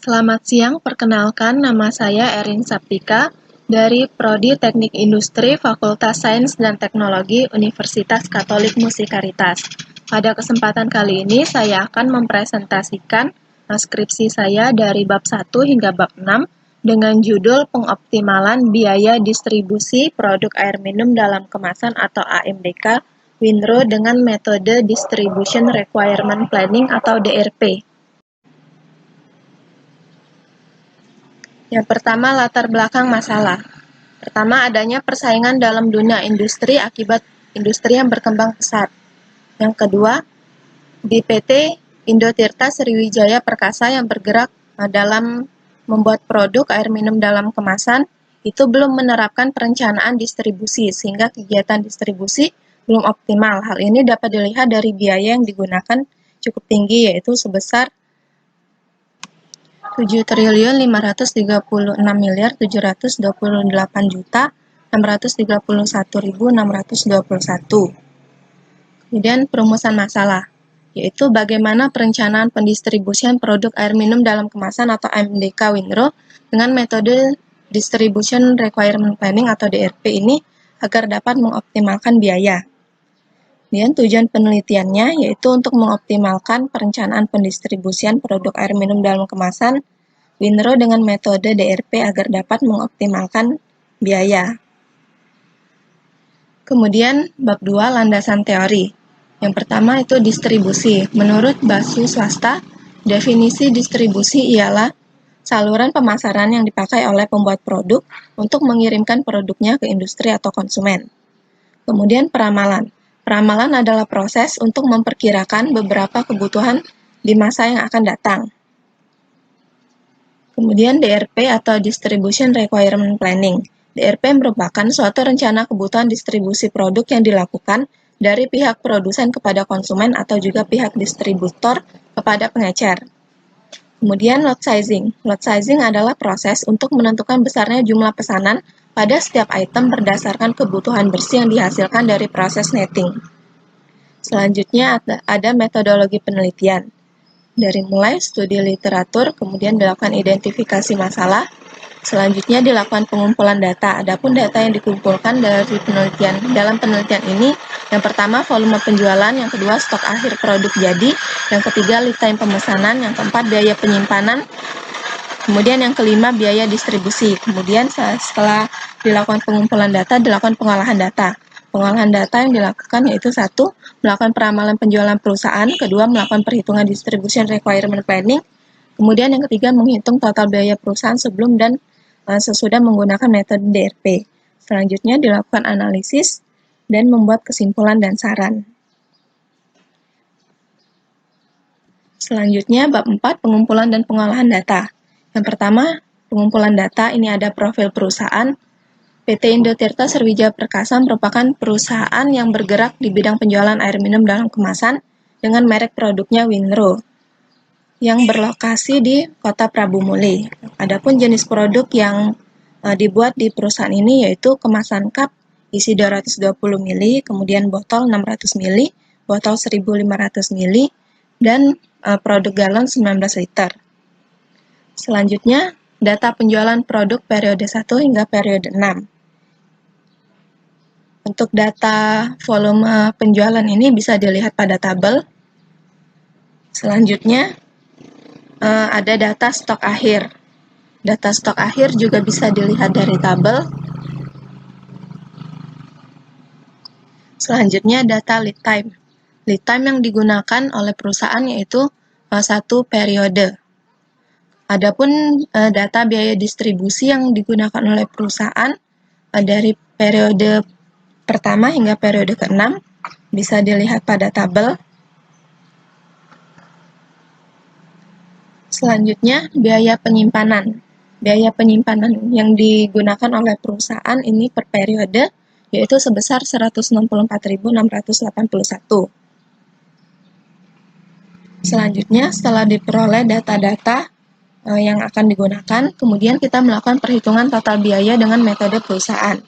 Selamat siang, perkenalkan nama saya Erin Saptika dari Prodi Teknik Industri Fakultas Sains dan Teknologi Universitas Katolik Musikaritas. Pada kesempatan kali ini saya akan mempresentasikan skripsi saya dari bab 1 hingga bab 6 dengan judul Pengoptimalan Biaya Distribusi Produk Air Minum dalam Kemasan atau AMDK WINRO dengan metode Distribution Requirement Planning atau DRP. Yang pertama, latar belakang masalah. Pertama, adanya persaingan dalam dunia industri akibat industri yang berkembang pesat. Yang kedua, di PT Indotirta Sriwijaya Perkasa yang bergerak dalam membuat produk air minum dalam kemasan, itu belum menerapkan perencanaan distribusi, sehingga kegiatan distribusi belum optimal. Hal ini dapat dilihat dari biaya yang digunakan cukup tinggi, yaitu sebesar 7.536.728.631.621. Kemudian perumusan masalah, yaitu bagaimana perencanaan pendistribusian produk air minum dalam kemasan atau AMDK WINRO dengan metode Distribution Requirement Planning atau DRP ini agar dapat mengoptimalkan biaya. Kemudian tujuan penelitiannya yaitu untuk mengoptimalkan perencanaan pendistribusian produk air minum dalam kemasan WINRO dengan metode DRP agar dapat mengoptimalkan biaya. Kemudian bab 2 landasan teori. Yang pertama itu distribusi. Menurut Basu Swasta, definisi distribusi ialah saluran pemasaran yang dipakai oleh pembuat produk untuk mengirimkan produknya ke industri atau konsumen. Kemudian peramalan. Peramalan adalah proses untuk memperkirakan beberapa kebutuhan di masa yang akan datang. Kemudian DRP atau Distribution Requirement Planning. DRP merupakan suatu rencana kebutuhan distribusi produk yang dilakukan dari pihak produsen kepada konsumen atau juga pihak distributor kepada pengecer. Kemudian lot sizing. Lot sizing adalah proses untuk menentukan besarnya jumlah pesanan pada setiap item berdasarkan kebutuhan bersih yang dihasilkan dari proses netting. Selanjutnya ada metodologi penelitian. Dari mulai studi literatur, kemudian dilakukan identifikasi masalah, selanjutnya dilakukan pengumpulan data. Adapun data yang dikumpulkan dalam penelitian ini, yang pertama volume penjualan, yang kedua stok akhir produk jadi, yang ketiga lead time pemesanan, yang keempat biaya penyimpanan, kemudian yang kelima biaya distribusi. Kemudian setelah dilakukan pengumpulan data, dilakukan pengolahan data. Pengolahan data yang dilakukan yaitu 1. Melakukan peramalan penjualan perusahaan, kedua melakukan perhitungan distribution requirement planning, kemudian yang ketiga menghitung total biaya perusahaan sebelum dan sesudah menggunakan metode DRP. Selanjutnya dilakukan analisis dan membuat kesimpulan dan saran. Selanjutnya bab 4 pengumpulan dan pengolahan data. Yang pertama, pengumpulan data, ini ada profil perusahaan. PT Indotirta Sriwijaya Perkasa merupakan perusahaan yang bergerak di bidang penjualan air minum dalam kemasan dengan merek produknya WINRO yang berlokasi di Kota Prabu Muli. Adapun jenis produk yang dibuat di perusahaan ini yaitu kemasan cup isi 220 ml, kemudian botol 600 ml, botol 1500 ml, dan produk galon 19 liter. Selanjutnya, data penjualan produk periode 1 hingga periode 6. Untuk data volume penjualan ini bisa dilihat pada tabel. Selanjutnya, ada data stok akhir. Data stok akhir juga bisa dilihat dari tabel. Selanjutnya, data lead time. Lead time yang digunakan oleh perusahaan yaitu 1 periode. Adapun data biaya distribusi yang digunakan oleh perusahaan dari periode pertama hingga periode ke-6 bisa dilihat pada tabel. Selanjutnya, biaya penyimpanan. Biaya penyimpanan yang digunakan oleh perusahaan ini per periode yaitu sebesar 164.681. Selanjutnya, setelah diperoleh data-data yang akan digunakan, kemudian kita melakukan perhitungan total biaya dengan metode perusahaan.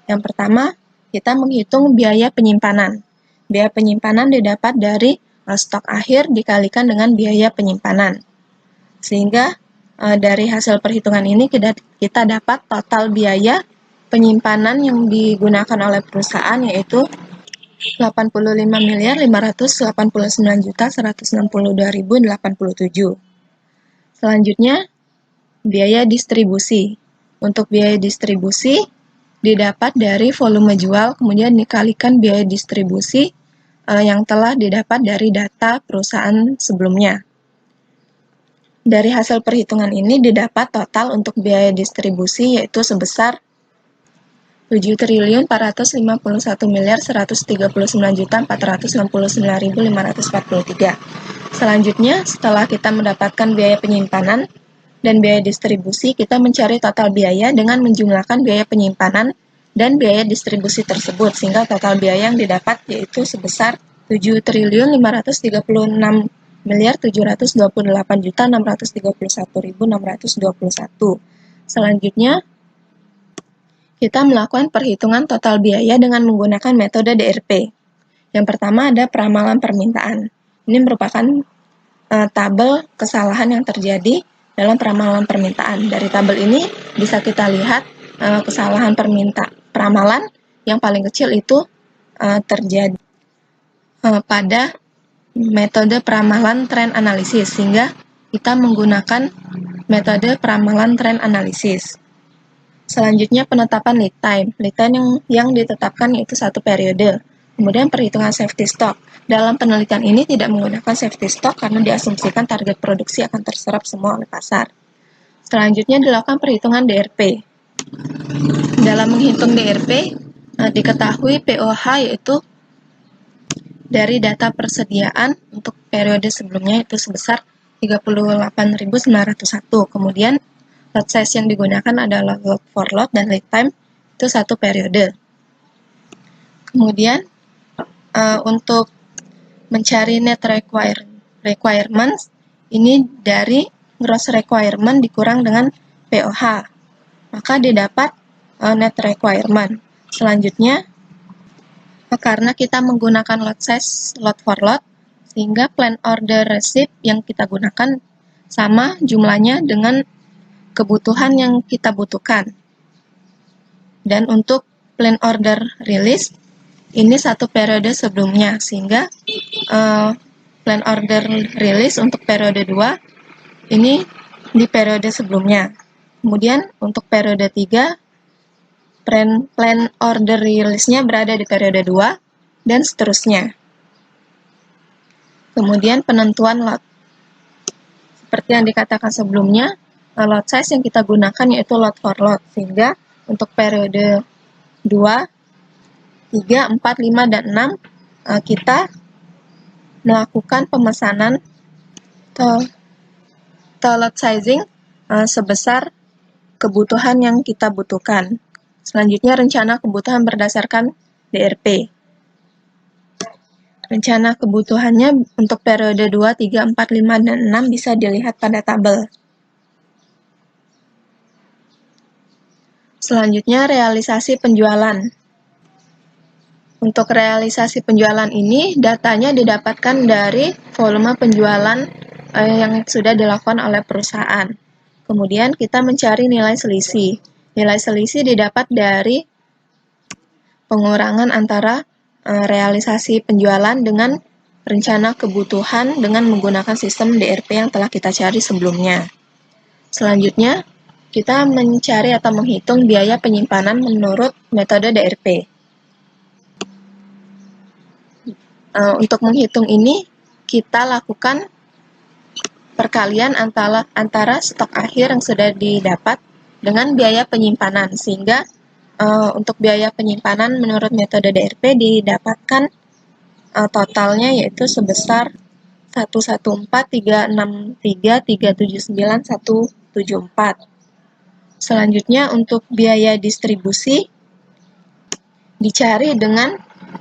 Yang pertama, kita menghitung biaya penyimpanan. Biaya penyimpanan didapat dari stok akhir dikalikan dengan biaya penyimpanan. Sehingga Dari hasil perhitungan ini kita dapat total biaya penyimpanan yang digunakan oleh perusahaan yaitu 85.589.162.087. Selanjutnya, biaya distribusi. Untuk biaya distribusi didapat dari volume jual, kemudian dikalikan biaya distribusi yang telah didapat dari data perusahaan sebelumnya. Dari hasil perhitungan ini didapat total untuk biaya distribusi yaitu sebesar 7.451.139.469.543. Selanjutnya, setelah kita mendapatkan biaya penyimpanan dan biaya distribusi, kita mencari total biaya dengan menjumlahkan biaya penyimpanan dan biaya distribusi tersebut, sehingga total biaya yang didapat yaitu sebesar 7.538.728.631.621. Selanjutnya, kita melakukan perhitungan total biaya dengan menggunakan metode DRP. Yang pertama ada peramalan permintaan. Ini merupakan tabel kesalahan yang terjadi dalam peramalan permintaan. Dari tabel ini bisa kita lihat kesalahan peramalan yang paling kecil itu terjadi pada metode peramalan trend analisis, sehingga kita menggunakan metode peramalan trend analisis. Selanjutnya penetapan lead time. Lead time yang ditetapkan yaitu 1 periode. Kemudian perhitungan safety stock. Dalam penelitian ini tidak menggunakan safety stock karena diasumsikan target produksi akan terserap semua oleh pasar. Selanjutnya dilakukan perhitungan DRP. Dalam menghitung DRP, diketahui POH yaitu dari data persediaan untuk periode sebelumnya itu sebesar 38.901. Kemudian lot size yang digunakan adalah lot for lot dan lead time itu 1 periode. Kemudian untuk mencari net requirements ini dari gross requirement dikurang dengan POH, maka didapat net requirement. Selanjutnya, karena kita menggunakan lot size lot for lot, sehingga plan order receipt yang kita gunakan sama jumlahnya dengan kebutuhan yang kita butuhkan. Dan untuk plan order release, ini 1 periode sebelumnya, sehingga plan order release untuk periode 2, ini di periode sebelumnya. Kemudian untuk periode 3, plan order release-nya berada di periode 2, dan seterusnya. Kemudian penentuan lot. Seperti yang dikatakan sebelumnya, lot size yang kita gunakan yaitu lot for lot, sehingga untuk periode 2, 3, 4, 5, dan 6, kita melakukan pemesanan lot sizing sebesar kebutuhan yang kita butuhkan. Selanjutnya, rencana kebutuhan berdasarkan DRP. Rencana kebutuhannya untuk periode 2, 3, 4, 5, dan 6 bisa dilihat pada tabel. Selanjutnya, realisasi penjualan. Untuk realisasi penjualan ini, datanya didapatkan dari volume penjualan yang sudah dilakukan oleh perusahaan. Kemudian kita mencari nilai selisih. Nilai selisih didapat dari pengurangan antara realisasi penjualan dengan rencana kebutuhan dengan menggunakan sistem DRP yang telah kita cari sebelumnya. Selanjutnya, kita mencari atau menghitung biaya penyimpanan menurut metode DRP. Untuk menghitung ini, kita lakukan perkalian antara stok akhir yang sudah didapat dengan biaya penyimpanan, sehingga untuk biaya penyimpanan menurut metode DRP didapatkan totalnya yaitu sebesar 114.363.379.174. Selanjutnya untuk biaya distribusi dicari dengan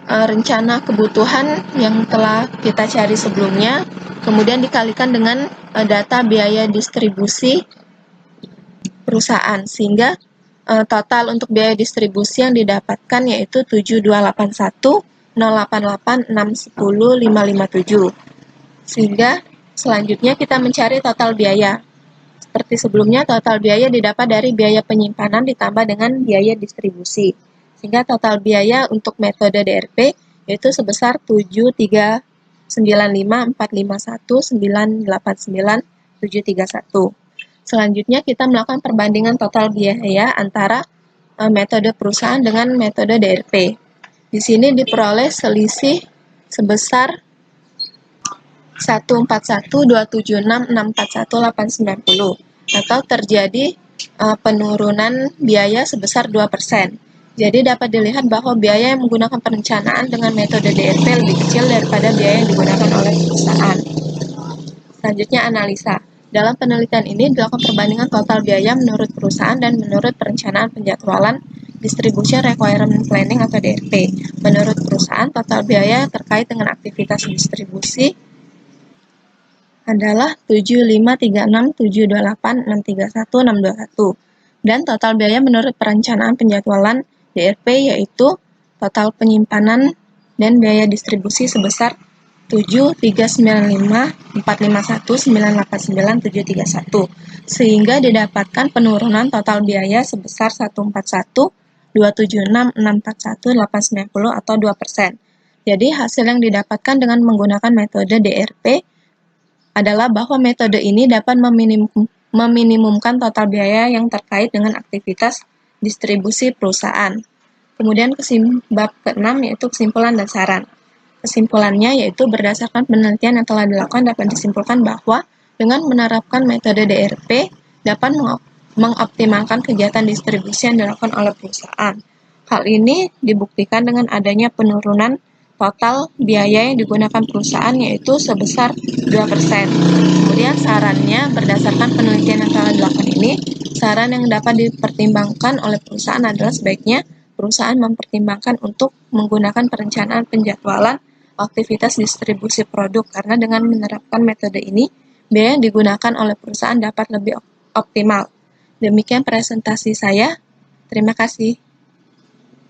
rencana kebutuhan yang telah kita cari sebelumnya, kemudian dikalikan dengan data biaya distribusi perusahaan, sehingga total untuk biaya distribusi yang didapatkan yaitu 7.281.088.610.557. Sehingga selanjutnya kita mencari total biaya. seperti sebelumnya, total biaya didapat dari biaya penyimpanan ditambah dengan biaya distribusi. Sehingga total biaya untuk metode DRP yaitu sebesar 7395451989731. Selanjutnya kita melakukan perbandingan total biaya antara metode perusahaan dengan metode DRP. Di sini diperoleh selisih sebesar 141.276.641.890 atau terjadi penurunan biaya sebesar 2%. Jadi dapat dilihat bahwa biaya yang menggunakan perencanaan dengan metode DRP lebih kecil daripada biaya yang digunakan oleh perusahaan. Selanjutnya analisa. Dalam penelitian ini dilakukan perbandingan total biaya menurut perusahaan dan menurut perencanaan penjadwalan Distribution Requirement Planning atau DRP. Menurut perusahaan, total biaya terkait dengan aktivitas distribusi adalah 7536728631 dan total biaya menurut perencanaan penjadwalan DRP yaitu total penyimpanan dan biaya distribusi sebesar 7395451989731 sehingga didapatkan penurunan total biaya sebesar 141.276.641.890 atau 2%. Jadi hasil yang didapatkan dengan menggunakan metode DRP adalah bahwa metode ini dapat meminimumkan total biaya yang terkait dengan aktivitas distribusi perusahaan. Kemudian bab ke-6 yaitu kesimpulan dan saran. Kesimpulannya yaitu berdasarkan penelitian yang telah dilakukan dapat disimpulkan bahwa dengan menerapkan metode DRP dapat mengoptimalkan kegiatan distribusi yang dilakukan oleh perusahaan. Hal ini dibuktikan dengan adanya penurunan total biaya yang digunakan perusahaan yaitu sebesar 2%. Kemudian sarannya berdasarkan penelitian yang telah dilakukan ini, saran yang dapat dipertimbangkan oleh perusahaan adalah sebaiknya perusahaan mempertimbangkan untuk menggunakan perencanaan penjadwalan aktivitas distribusi produk karena dengan menerapkan metode ini, biaya yang digunakan oleh perusahaan dapat lebih optimal. Demikian presentasi saya. Terima kasih.